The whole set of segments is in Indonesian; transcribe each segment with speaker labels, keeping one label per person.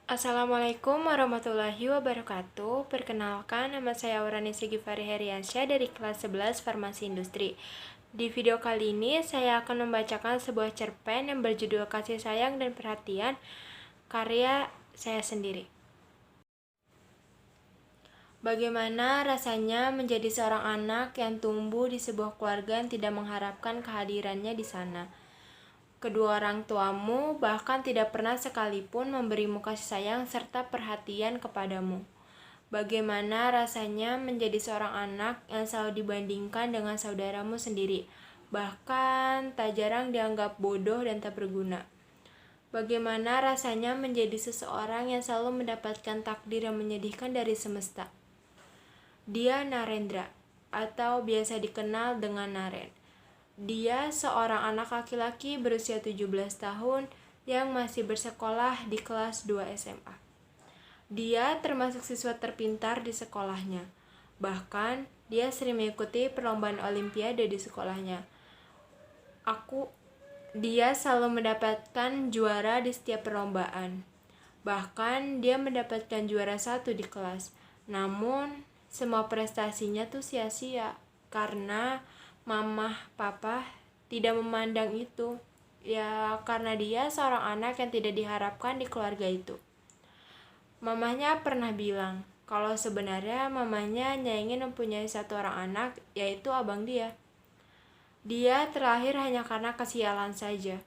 Speaker 1: Assalamualaikum warahmatullahi wabarakatuh. Perkenalkan, nama saya Auranisi Givari Heriansyah dari kelas 11 Farmasi Industri. Di video kali ini, saya akan membacakan sebuah cerpen yang berjudul Kasih Sayang dan Perhatian, karya saya sendiri. Bagaimana rasanya menjadi seorang anak yang tumbuh di sebuah keluarga yang tidak mengharapkan kehadirannya di sana? Kedua orang tuamu bahkan tidak pernah sekalipun memberimu kasih sayang serta perhatian kepadamu. Bagaimana rasanya menjadi seorang anak yang selalu dibandingkan dengan saudaramu sendiri, bahkan tak jarang dianggap bodoh dan tak berguna. Bagaimana rasanya menjadi seseorang yang selalu mendapatkan takdir yang menyedihkan dari semesta. Dia Narendra, atau biasa dikenal dengan Naren. Dia seorang anak laki-laki berusia 17 tahun yang masih bersekolah di kelas 2 SMA. Dia termasuk siswa terpintar di sekolahnya. Bahkan, dia sering mengikuti perlombaan olimpiade di sekolahnya. Dia selalu mendapatkan juara di setiap perlombaan. Bahkan, dia mendapatkan juara 1 di kelas. Namun, semua prestasinya tuh sia-sia karena Mama, Papa tidak memandang itu. Ya, karena dia seorang anak yang tidak diharapkan di keluarga itu. Mamanya pernah bilang, kalau sebenarnya mamanya hanya ingin mempunyai satu orang anak, yaitu abang dia. Dia terlahir hanya karena kesialan saja.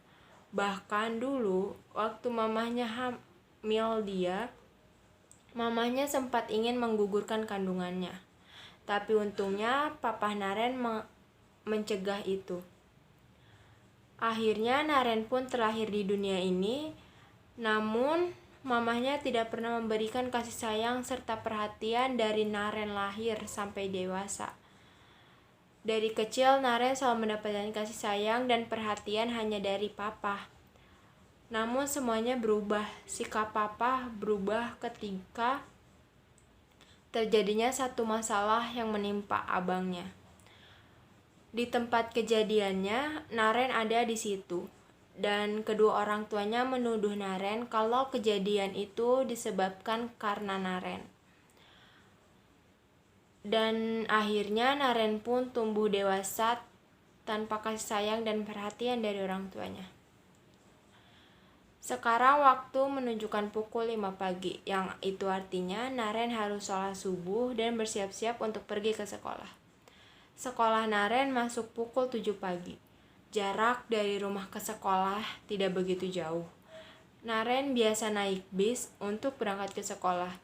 Speaker 1: Bahkan dulu, waktu mamanya hamil dia, mamanya sempat ingin menggugurkan kandungannya. Tapi untungnya, Papa Naren mencegah itu. Akhirnya Naren pun terlahir di dunia ini, namun mamahnya tidak pernah memberikan kasih sayang serta perhatian dari Naren lahir sampai dewasa. Dari kecil Naren selalu mendapatkan kasih sayang dan perhatian hanya dari Papa. Namun semuanya berubah. Sikap Papa berubah ketika terjadinya satu masalah yang menimpa abangnya. Di tempat kejadiannya, Naren ada di situ, dan kedua orang tuanya menuduh Naren kalau kejadian itu disebabkan karena Naren. Dan akhirnya Naren pun tumbuh dewasa tanpa kasih sayang dan perhatian dari orang tuanya. Sekarang waktu menunjukkan pukul 5 pagi, yang itu artinya Naren harus sholat subuh dan bersiap-siap untuk pergi ke sekolah. Sekolah Naren masuk pukul 7 pagi. Jarak dari rumah ke sekolah tidak begitu jauh. Naren biasa naik bis untuk berangkat ke sekolah.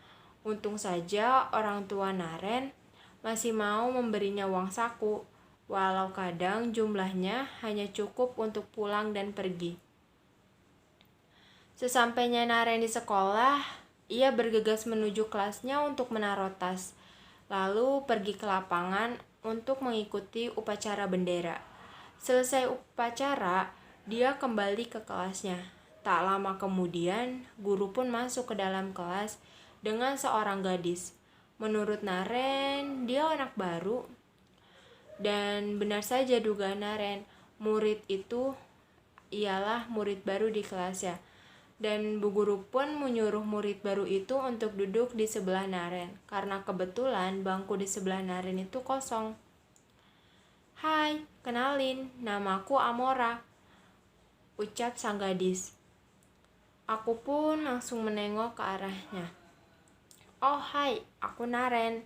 Speaker 1: Untung saja orang tua Naren masih mau memberinya uang saku, walau kadang jumlahnya hanya cukup untuk pulang dan pergi. Sesampainya Naren di sekolah, ia bergegas menuju kelasnya untuk menaruh tas, lalu pergi ke lapangan untuk mengikuti upacara bendera. Selesai upacara, dia kembali ke kelasnya. Tak lama kemudian, guru pun masuk ke dalam kelas dengan seorang gadis. Menurut Naren, dia anak baru. Dan benar saja dugaan Naren, murid itu ialah murid baru di kelasnya. Dan bu guru pun menyuruh murid baru itu untuk duduk di sebelah Naren, karena kebetulan bangku di sebelah Naren itu kosong. "Hai, kenalin, namaku Amora," ucap sang gadis. Aku pun langsung menengok ke arahnya. "Oh hai, aku Naren.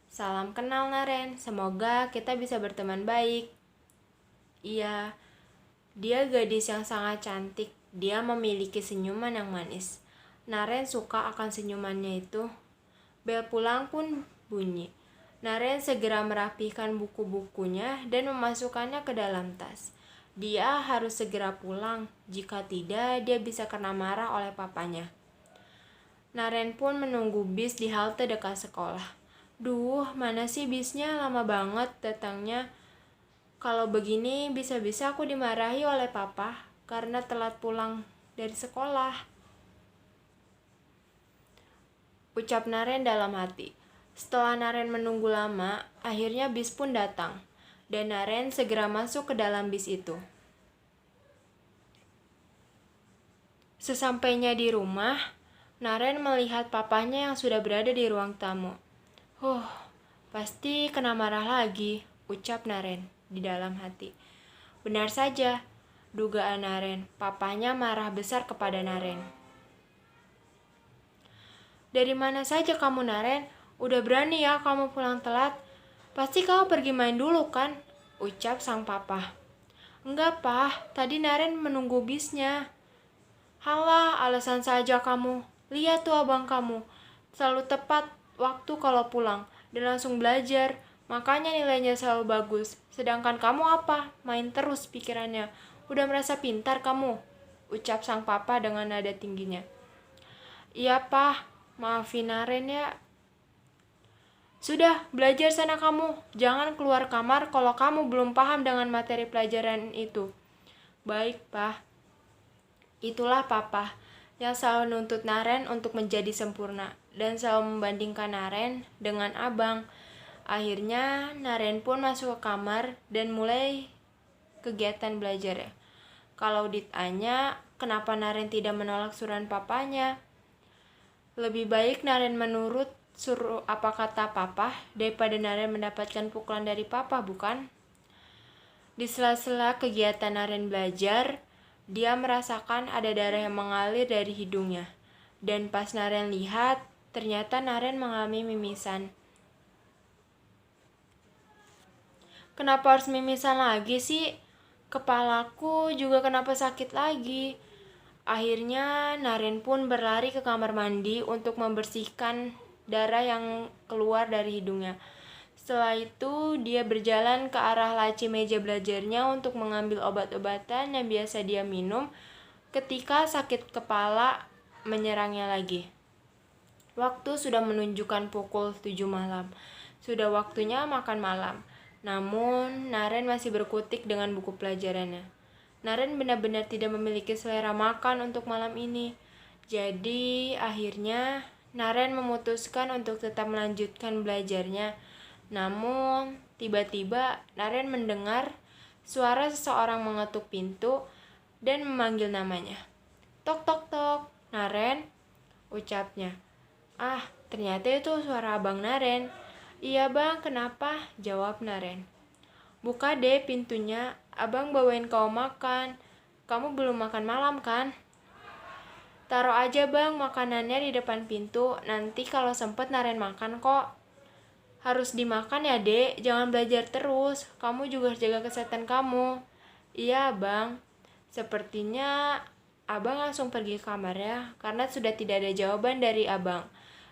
Speaker 1: Salam kenal Naren, semoga kita bisa berteman baik." Iya, dia gadis yang sangat cantik. Dia memiliki senyuman yang manis. Naren suka akan senyumannya itu. Bel pulang pun bunyi. Naren segera merapihkan buku-bukunya dan memasukkannya ke dalam tas. Dia harus segera pulang, jika tidak dia bisa kena marah oleh papanya. Naren pun menunggu bis di halte dekat sekolah. Duh, mana sih bisnya, lama banget datangnya. Kalau begini bisa-bisa aku dimarahi oleh papa karena telat pulang dari sekolah, ucap Naren dalam hati. Setelah Naren menunggu lama, akhirnya bis pun datang, dan Naren segera masuk ke dalam bis itu. Sesampainya di rumah, Naren melihat papanya yang sudah berada di ruang tamu. Pasti kena marah lagi, ucap Naren di dalam hati. Benar saja, dugaan Naren. Papanya marah besar kepada Naren. Dari mana saja kamu, Naren? Udah berani ya kamu pulang telat? Pasti kamu pergi main dulu kan? Ucap sang papa. Enggak, Pak. Tadi Naren menunggu bisnya. Halah, alasan saja kamu. Lihat tuh abang kamu. Selalu tepat waktu kalau pulang dan langsung belajar. Makanya nilainya selalu bagus. Sedangkan kamu apa? Main terus pikirannya. Udah merasa pintar kamu? Ucap sang papa dengan nada tingginya. Iya, Pak. Maafin Naren ya. Sudah, belajar sana kamu. Jangan keluar kamar kalau kamu belum paham dengan materi pelajaran itu. Baik, Pak. Itulah papa yang selalu nuntut Naren untuk menjadi sempurna dan selalu membandingkan Naren dengan abang. Akhirnya Naren pun masuk ke kamar dan mulai kegiatan belajarnya. Kalau ditanya kenapa Naren tidak menolak suruhan papanya, lebih baik Naren menurut suruh apa kata papa daripada Naren mendapatkan pukulan dari papa, bukan? Di sela-sela kegiatan Naren belajar, dia merasakan ada darah yang mengalir dari hidungnya. Dan pas Naren lihat, ternyata Naren mengalami mimisan. Kenapa harus mimisan lagi sih? Kepalaku juga kenapa sakit lagi? Akhirnya Naren pun berlari ke kamar mandi untuk membersihkan darah yang keluar dari hidungnya. Setelah itu, dia berjalan ke arah laci meja belajarnya untuk mengambil obat-obatan yang biasa dia minum ketika sakit kepala menyerangnya lagi. Waktu sudah menunjukkan pukul 7 malam. Sudah waktunya makan malam. Namun, Naren masih berkutik dengan buku pelajarannya. Naren benar-benar tidak memiliki selera makan untuk malam ini. Jadi, akhirnya Naren memutuskan untuk tetap melanjutkan belajarnya. Namun, tiba-tiba Naren mendengar suara seseorang mengetuk pintu dan memanggil namanya. Tok tok tok, Naren, ucapnya. Ternyata itu suara abang Naren. Iya bang, kenapa? Jawab Naren. Buka deh pintunya, abang bawain kau makan. Kamu belum makan malam kan? Taruh aja bang makanannya di depan pintu, nanti kalau sempet Naren makan kok. Harus dimakan ya dek, jangan belajar terus. Kamu juga harus jaga kesehatan kamu. Iya bang. Sepertinya abang langsung pergi ke kamarnya karena sudah tidak ada jawaban dari abang.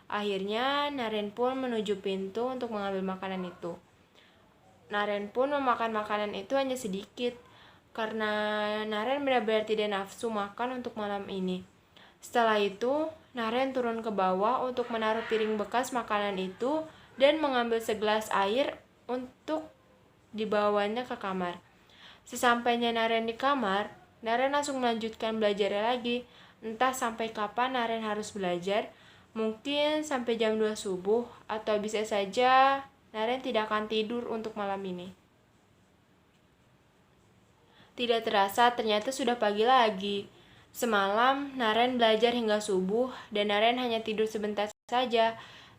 Speaker 1: Akhirnya Naren pun menuju pintu untuk mengambil makanan itu. Naren pun memakan makanan itu hanya sedikit karena Naren benar-benar tidak nafsu makan untuk malam ini. Setelah itu, Naren turun ke bawah untuk menaruh piring bekas makanan itu dan mengambil segelas air untuk dibawanya ke kamar. Sesampainya Naren di kamar, Naren langsung melanjutkan belajarnya lagi. Entah sampai kapan Naren harus belajar, mungkin sampai jam 2 subuh, atau bisa saja Naren tidak akan tidur untuk malam ini. Tidak terasa ternyata sudah pagi lagi. Semalam Naren belajar hingga subuh dan Naren hanya tidur sebentar saja.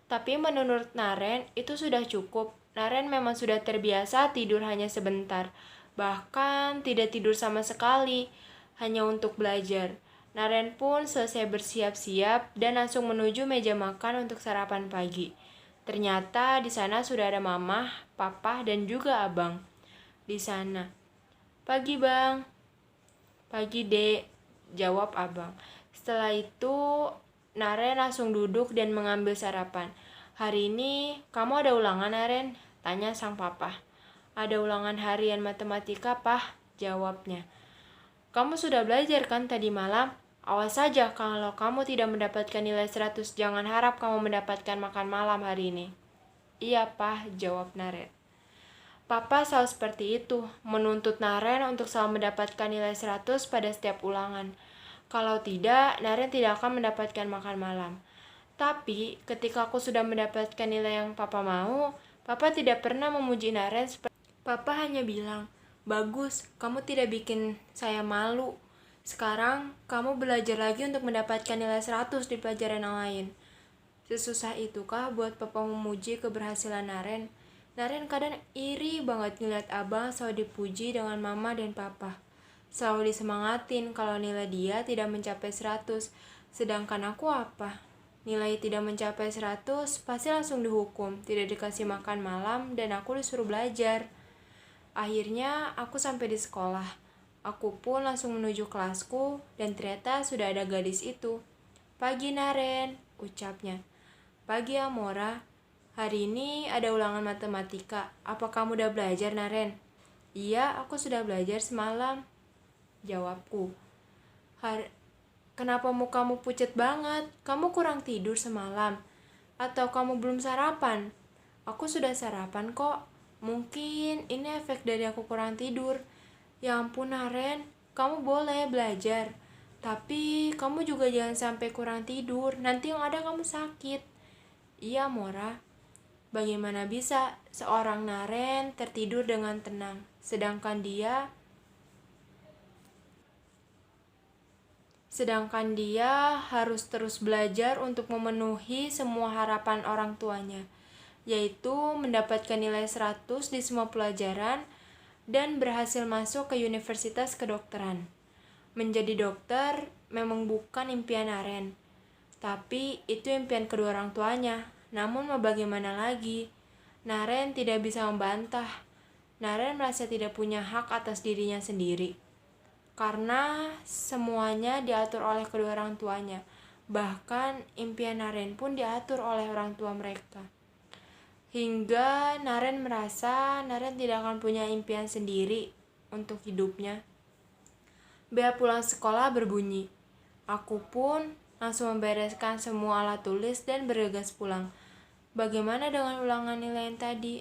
Speaker 1: Tapi menurut Naren itu sudah cukup. Naren memang sudah terbiasa tidur hanya sebentar. Bahkan tidak tidur sama sekali, hanya untuk belajar. Naren pun selesai bersiap-siap dan langsung menuju meja makan untuk sarapan pagi. Ternyata di sana sudah ada mama, papa, dan juga abang. Di sana. Pagi bang. Pagi dek, jawab abang. Setelah itu Naren langsung duduk dan mengambil sarapan. Hari ini kamu ada ulangan, Naren? Tanya sang papa. Ada ulangan harian matematika, Pah, jawabnya. Kamu sudah belajar kan tadi malam? Awas saja kalau kamu tidak mendapatkan nilai 100, jangan harap kamu mendapatkan makan malam hari ini. Iya, Pah, jawab Naren. Papa selalu seperti itu, menuntut Naren untuk selalu mendapatkan nilai 100 pada setiap ulangan. Kalau tidak, Naren tidak akan mendapatkan makan malam. Tapi, ketika aku sudah mendapatkan nilai yang Papa mau, Papa tidak pernah memuji Naren. Papa hanya bilang, bagus, kamu tidak bikin saya malu. Sekarang, kamu belajar lagi untuk mendapatkan nilai 100 di pelajaran yang lain. Sesusah itukah buat papa memuji keberhasilan Naren? Naren kadang iri banget ngeliat abang selalu dipuji dengan mama dan papa. Selalu disemangatin kalau nilai dia tidak mencapai 100. Sedangkan aku apa? Nilai tidak mencapai 100, pasti langsung dihukum, tidak dikasih makan malam, dan aku disuruh belajar. Akhirnya aku sampai di sekolah. Aku pun langsung menuju kelasku, dan ternyata sudah ada gadis itu. "Pagi Naren," ucapnya. "Pagi Amora, hari ini ada ulangan matematika. Apa kamu udah belajar Naren?" "Iya, aku sudah belajar semalam," jawabku. "Kenapa mukamu pucat banget? Kamu kurang tidur semalam? Atau kamu belum sarapan?" "Aku sudah sarapan kok. Mungkin ini efek dari aku kurang tidur." "Ya ampun Naren, kamu boleh belajar. Tapi kamu juga jangan sampai kurang tidur, nanti yang ada kamu sakit." "Iya Mora." Bagaimana bisa seorang Naren tertidur dengan tenang, sedangkan dia harus terus belajar untuk memenuhi semua harapan orang tuanya, yaitu mendapatkan nilai 100 di semua pelajaran dan berhasil masuk ke Universitas Kedokteran. Menjadi dokter memang bukan impian Naren, tapi itu impian kedua orang tuanya. Namun mau bagaimana lagi? Naren tidak bisa membantah. Naren merasa tidak punya hak atas dirinya sendiri, karena semuanya diatur oleh kedua orang tuanya. Bahkan impian Naren pun diatur oleh orang tua mereka. Hingga Naren merasa Naren tidak akan punya impian sendiri untuk hidupnya. Bel pulang sekolah berbunyi. Aku pun langsung membereskan semua alat tulis dan bergegas pulang. Bagaimana dengan ulangan nilai yang tadi?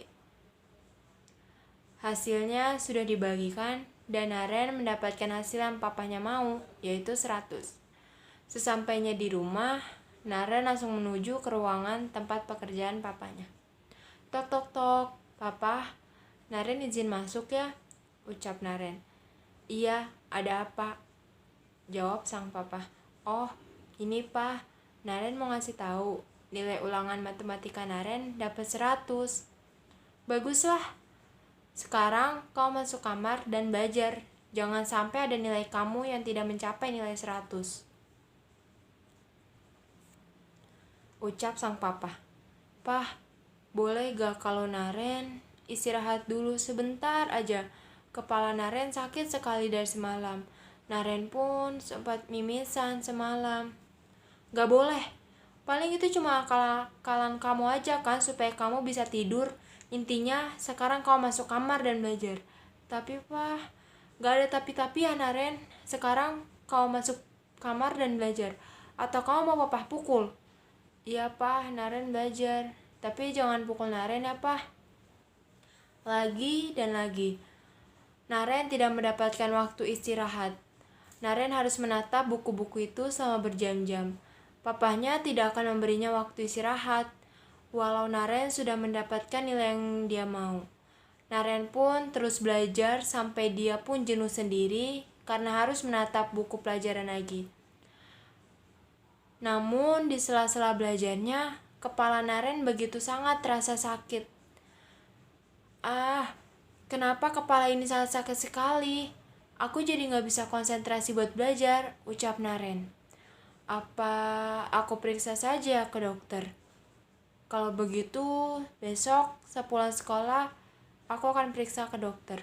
Speaker 1: Hasilnya sudah dibagikan dan Naren mendapatkan hasil yang papanya mau, yaitu 100. Sesampainya di rumah, Naren langsung menuju ke ruangan tempat pekerjaan papanya. "Tok tok tok, Papa, Naren izin masuk ya," ucap Naren. "Iya, ada apa?" jawab sang papa. "Oh, ini Pak, Naren mau ngasih tahu, nilai ulangan matematika Naren dapat 100. "Baguslah. Sekarang kau masuk kamar dan belajar. Jangan sampai ada nilai kamu yang tidak mencapai nilai 100. Ucap sang papa. "Pah, boleh gak kalau Naren istirahat dulu sebentar aja? Kepala Naren sakit sekali dari semalam. Naren pun sempat mimisan semalam." "Gak boleh. Paling itu cuma akal-akalan kamu aja kan supaya kamu bisa tidur. Intinya sekarang kau masuk kamar dan belajar." "Tapi Pak, gak ada tapi-tapi ya Naren. Sekarang kau masuk kamar dan belajar. Atau kau mau papa pukul?" "Iya Pak, Naren belajar. Tapi jangan pukul Naren ya Pak." Lagi dan lagi, Naren tidak mendapatkan waktu istirahat. Naren harus menatap buku-buku itu selama berjam-jam. Papahnya tidak akan memberinya waktu istirahat, walau Naren sudah mendapatkan nilai yang dia mau. Naren pun terus belajar sampai dia pun jenuh sendiri karena harus menatap buku pelajaran lagi. Namun di sela-sela belajarnya, kepala Naren begitu sangat terasa sakit. "Ah, kenapa kepala ini sangat sakit sekali? Aku jadi gak bisa konsentrasi buat belajar," ucap Naren. "Apa aku periksa saja ke dokter? Kalau begitu, besok sepulang sekolah, aku akan periksa ke dokter."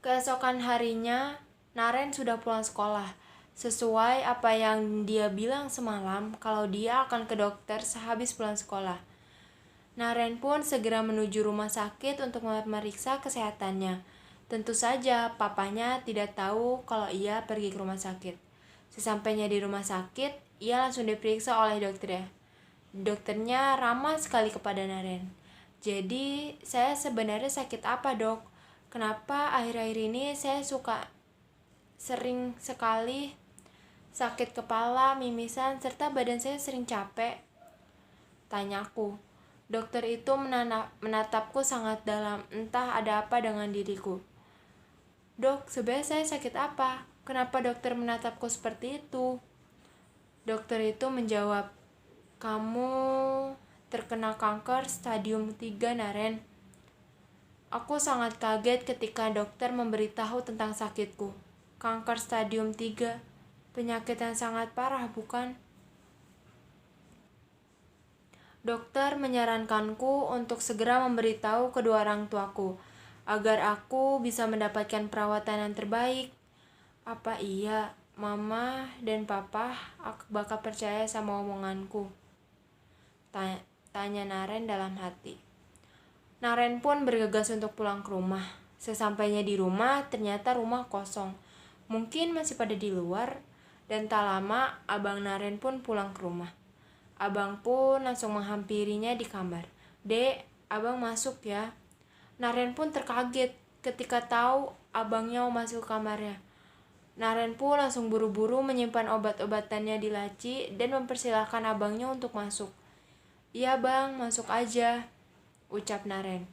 Speaker 1: Keesokan harinya, Naren sudah pulang sekolah. Sesuai apa yang dia bilang semalam kalau dia akan ke dokter sehabis pulang sekolah. Naren pun segera menuju rumah sakit untuk memeriksa kesehatannya. Tentu saja papanya tidak tahu kalau ia pergi ke rumah sakit. Sesampainya di rumah sakit, ia langsung diperiksa oleh dokternya. Dokternya ramah sekali kepada Naren. "Jadi, saya sebenarnya sakit apa, Dok? Kenapa akhir-akhir ini saya sering sekali sakit kepala, mimisan, serta badan saya sering capek?" tanyaku. Dokter itu menatapku sangat dalam, entah ada apa dengan diriku. "Dok, sebenarnya saya sakit apa? Kenapa dokter menatapku seperti itu? Dokter itu menjawab, kamu terkena kanker stadium 3, Naren. Aku sangat kaget ketika dokter memberitahu tentang sakitku. Kanker stadium 3, penyakit yang sangat parah, bukan? Dokter menyarankanku untuk segera memberitahu kedua orang tuaku, agar aku bisa mendapatkan perawatan yang terbaik. Apa iya, Mama dan Papa bakal percaya sama omonganku? Tanya Naren dalam hati. Naren pun bergegas untuk pulang ke rumah. Sesampainya di rumah, ternyata rumah kosong. Mungkin masih pada di luar, dan tak lama Abang Naren pun pulang ke rumah. Abang pun langsung menghampirinya di kamar. Dek, abang masuk ya. Naren pun terkaget ketika tahu abangnya mau masuk ke kamarnya. Naren pun langsung buru-buru menyimpan obat-obatannya di laci dan mempersilahkan abangnya untuk masuk. Iya bang, masuk aja, ucap Naren.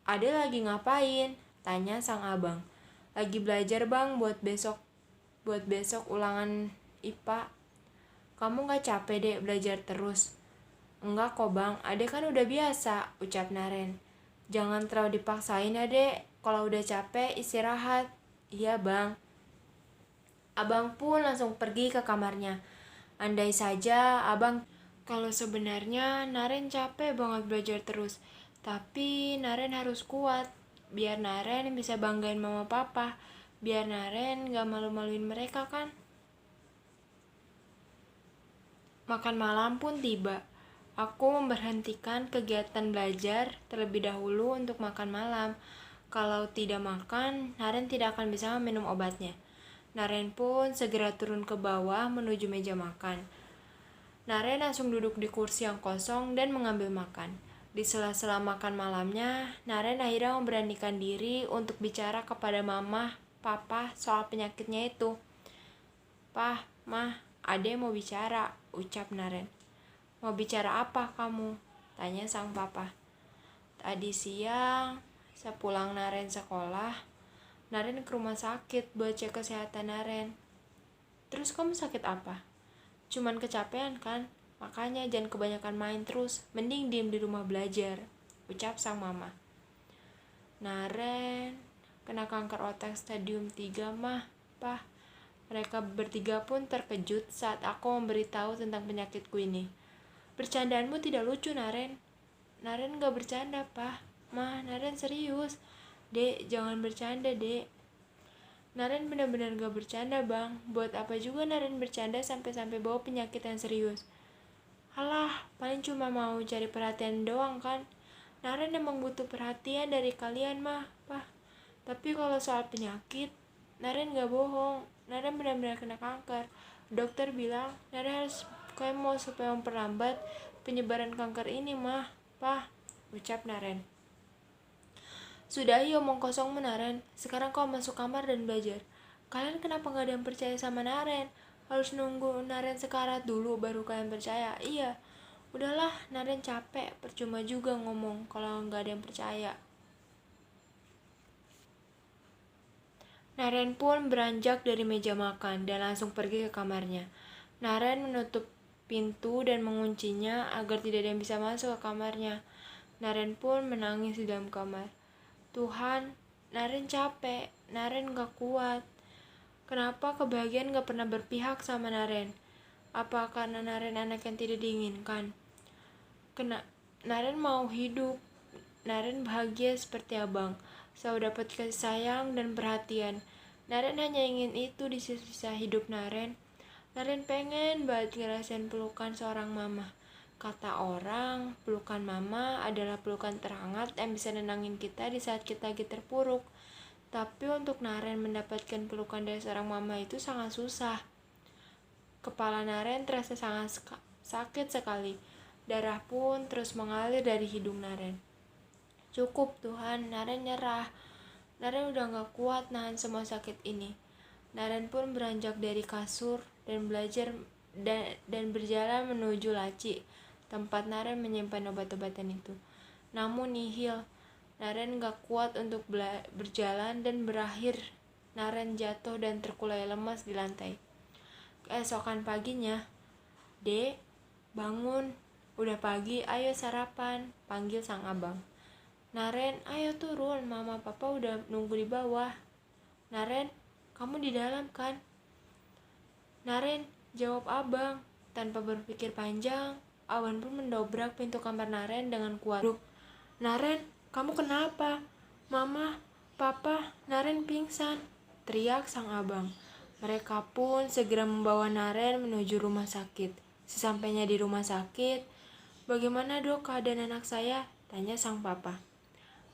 Speaker 1: Ade lagi ngapain? Tanya sang abang. Lagi belajar bang buat besok ulangan IPA. Kamu gak capek dek belajar terus? Enggak kok bang, Ade kan udah biasa, ucap Naren. Jangan terlalu dipaksain ya dek, kalau udah capek istirahat. Iya bang. Abang pun langsung pergi ke kamarnya. Andai saja abang, kalau sebenarnya Naren capek banget belajar terus. Tapi Naren harus kuat, biar Naren bisa banggain mama papa. Biar Naren gak malu-maluin mereka kan. Makan malam pun tiba. Aku memberhentikan kegiatan belajar terlebih dahulu untuk makan malam. Kalau tidak makan, Naren tidak akan bisa minum obatnya. Naren pun segera turun ke bawah menuju meja makan. Naren langsung duduk di kursi yang kosong dan mengambil makan. Di sela-sela makan malamnya, Naren akhirnya memberanikan diri untuk bicara kepada mama, papa soal penyakitnya itu. Pah, mah, Ade mau bicara, ucap Naren. Mau bicara apa kamu? Tanya sang papa. Tadi siang, sepulang Naren sekolah, Naren ke rumah sakit buat cek kesehatan Naren. Terus kamu sakit apa? Cuman kecapean kan? Makanya jangan kebanyakan main terus, mending diem di rumah belajar, ucap sang mama. Naren kena kanker otak stadium 3 mah, pah. Mereka bertiga pun terkejut saat aku memberitahu tentang penyakitku ini. Bercandaanmu tidak lucu, Naren. Naren gak bercanda, Pah. Mah, Naren serius. Dek, jangan bercanda, Dek. Naren benar-benar gak bercanda, Bang. Buat apa juga Naren bercanda sampai-sampai bawa penyakit yang serius? Alah, paling cuma mau cari perhatian doang kan. Naren emang butuh perhatian dari kalian, mah, Pah. Tapi kalau soal penyakit, Naren gak bohong. Naren benar-benar kena kanker. Dokter bilang Naren harus kemo supaya memperlambat penyebaran kanker ini, mah, Pah, ucap Naren. Sudah, yuk omong kosong Naren. Sekarang kau masuk kamar dan belajar. Kalian kenapa gak ada yang percaya sama Naren? Harus nunggu Naren sekarat dulu baru kalian percaya. Iya, udahlah, Naren capek. Percuma juga ngomong kalau gak ada yang percaya. Naren pun beranjak dari meja makan dan langsung pergi ke kamarnya. Naren menutup pintu dan menguncinya agar tidak ada yang bisa masuk ke kamarnya. Naren pun menangis di dalam kamar. Tuhan, Naren capek, Naren gak kuat. Kenapa kebahagiaan gak pernah berpihak sama Naren? Apa karena Naren anak yang tidak diinginkan? Naren mau hidup. Naren bahagia seperti abang. Selalu dapat kasih sayang dan perhatian. Naren hanya ingin itu di sisa hidup Naren. Naren pengen banget ngerasain pelukan seorang mama. Kata orang, pelukan mama adalah pelukan terhangat yang bisa nenangin kita di saat kita lagi terpuruk. Tapi untuk Naren mendapatkan pelukan dari seorang mama itu sangat susah. Kepala Naren terasa sangat sakit sekali. Darah pun terus mengalir dari hidung Naren. Cukup Tuhan, Naren nyerah. Naren udah gak kuat nahan semua sakit ini. Naren pun beranjak dari kasur dan belajar dan berjalan menuju laci, tempat Naren menyimpan obat-obatan itu. Namun nihil, Naren gak kuat untuk berjalan dan berakhir Naren jatuh dan terkulai lemas di lantai. Keesokan paginya, "Dek, bangun. Udah pagi, ayo sarapan," panggil sang abang. "Naren, ayo turun, mama papa udah nunggu di bawah." "Naren, kamu di dalam kan?" "Naren," jawab abang. Tanpa berpikir panjang, abang pun mendobrak pintu kamar Naren dengan kuat. "Naren, kamu kenapa?" "Mama, papa, Naren pingsan," teriak sang abang. Mereka pun segera membawa Naren menuju rumah sakit. Sesampainya di rumah sakit, "Bagaimana dok keadaan anak saya?" tanya sang papa.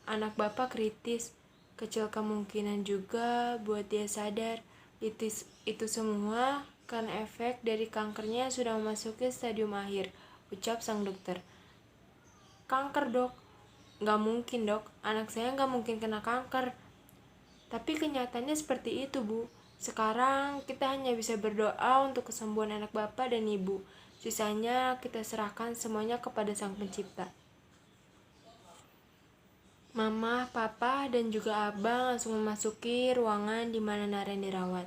Speaker 1: "Anak bapak kritis, kecil kemungkinan juga buat dia sadar. Itu semua karena efek dari kankernya sudah memasuki stadium akhir," ucap sang dokter. "Kanker dok?" "Nggak mungkin dok, anak saya nggak mungkin kena kanker." "Tapi kenyataannya seperti itu bu. Sekarang kita hanya bisa berdoa untuk kesembuhan anak bapak dan ibu. Sisanya kita serahkan semuanya kepada sang pencipta." Mama, papa, dan juga abang langsung memasuki ruangan di mana Naren dirawat.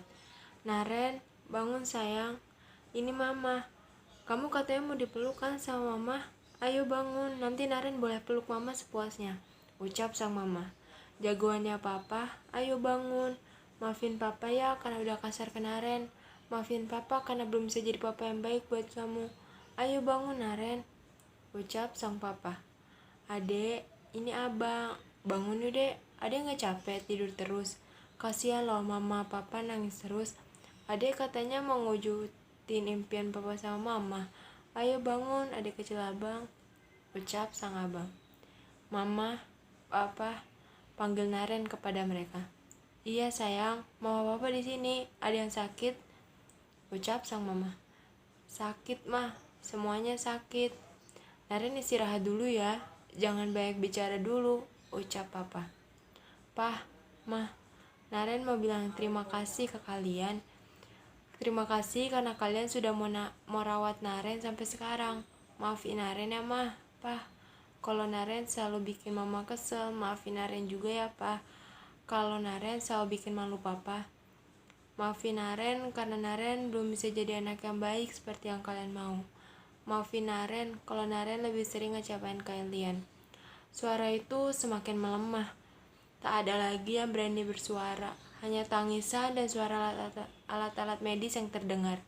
Speaker 1: "Naren, bangun sayang. Ini mama. Kamu katanya mau dipeluk kan sama mama? Ayo bangun, nanti Naren boleh peluk mama sepuasnya," ucap sang mama. "Jagoannya papa, ayo bangun. Maafin papa ya karena udah kasar ke Naren. Maafin papa karena belum bisa jadi papa yang baik buat kamu. Ayo bangun Naren," ucap sang papa. "Adek, ini abang. Bangun yuk dek, adek gak capek tidur terus? Kasihan loh mama papa nangis terus. Adek katanya mau ngewujudin impian papa sama mama. Ayo bangun adek kecil abang," ucap sang abang. "Mama, papa," panggil Naren kepada mereka. "Iya sayang, mama papa di sini. Ada yang sakit?" ucap sang mama. "Sakit mah, semuanya sakit. Naren istirahat dulu ya. Jangan banyak bicara dulu," ucap papa. "Pah, mah, Naren mau bilang terima kasih ke kalian. Terima kasih karena kalian sudah mau rawat Naren sampai sekarang. Maafin Naren ya mah, pah. Kalau Naren selalu bikin mama kesel, maafin Naren juga ya pah. Kalau Naren selalu bikin malu papa. Maafin Naren karena Naren belum bisa jadi anak yang baik seperti yang kalian mau. Maafin Naren kalau Naren lebih sering ngecewain kalian." Suara itu semakin melemah. Tak ada lagi yang berani bersuara. Hanya tangisan dan suara alat-alat medis yang terdengar.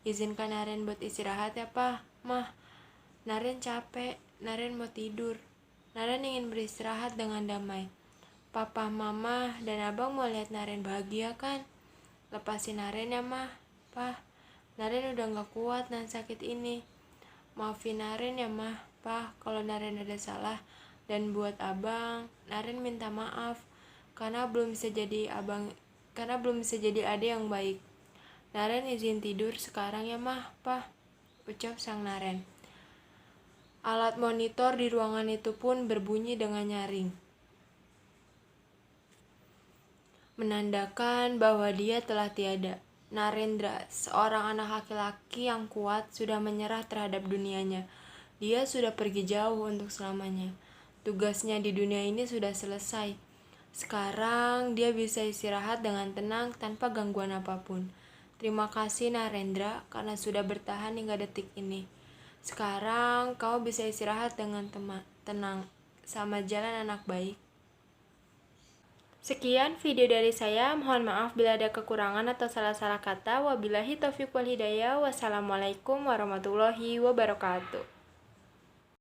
Speaker 1: "Izinkan Naren buat istirahat ya Pak, Mah. Naren capek, Naren mau tidur. Naren ingin beristirahat dengan damai. Papa, Mama, dan Abang mau lihat Naren bahagia kan? Lepasin Naren ya Mah, Pah. Naren udah gak kuat dan sakit ini. Maafin Naren ya Mah, Pah, kalau Naren ada salah. Dan buat Abang, Naren minta maaf karena belum bisa jadi adik yang baik. Naren izin tidur sekarang ya Mah, Pah," ucap sang Naren. Alat monitor di ruangan itu pun berbunyi dengan nyaring, menandakan bahwa dia telah tiada. Narendra, seorang anak laki-laki yang kuat, sudah menyerah terhadap dunianya. Dia sudah pergi jauh untuk selamanya. Tugasnya di dunia ini sudah selesai. Sekarang dia bisa istirahat dengan tenang tanpa gangguan apapun. Terima kasih Narendra karena sudah bertahan hingga detik ini. Sekarang kau bisa istirahat dengan tenang. Sama jalan anak baik. Sekian video dari saya. Mohon maaf bila ada kekurangan atau salah-salah kata. Wabillahi taufiq wal hidayah. Wassalamualaikum warahmatullahi wabarakatuh.